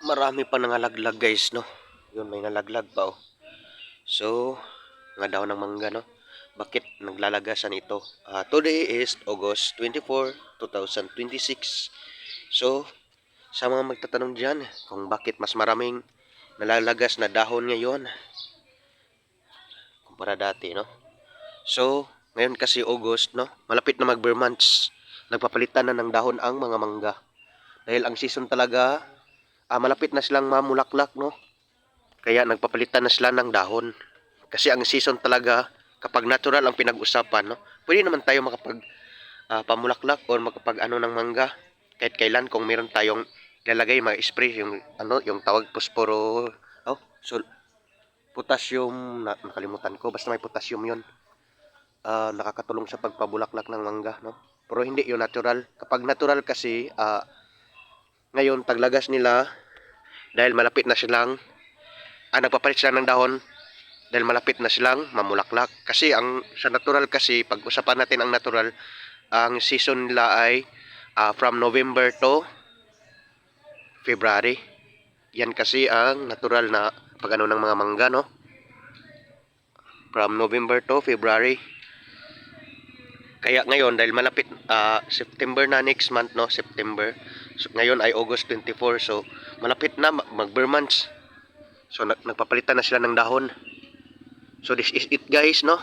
marami pa nangalaglag guys, no? Yun, may nalaglag pa, oh. So, nga daw ng mangga, no? Bakit naglalagasan ito? Today is August 24, 2026. So, sa mga magtatanong dyan, kung bakit mas maraming nalalagas na dahon ngayon kumpara dati, no? So, ngayon kasi August, no? Malapit na mag-bare months. Nagpapalitan na ng dahon ang mga mangga. Dahil ang season talaga, malapit na silang mamulaklak, no? Kaya nagpapalitan na sila ng dahon. Kasi ang season talaga, kapag natural ang pinag-usapan, no? Pwede naman tayo makapag pamulaklak or makapag ano ng mangga. Kahit kailan kung meron tayong lalagay, mag-spray, yung, yung tawag posporo, potassium, nakalimutan ko, basta may potassium yun. Nakakatulong sa pagpabulaklak ng mangga, no? Pero hindi yung natural. Kapag natural kasi, ngayon, taglagas nila, dahil malapit na silang, nagpapalit sila ng dahon, dahil malapit na silang mamulaklak. Kasi sa natural kasi, pag-usapan natin ang natural, ang season nila ay from November to February. Yan kasi ang natural na pag-ano ng mga mangga, no? From November to February. Kaya ngayon, dahil malapit, September na next month, no? September. So, ngayon ay August 24. So, malapit na mag-bare months. So, nagpapalitan na sila ng dahon. So, this is it guys, no?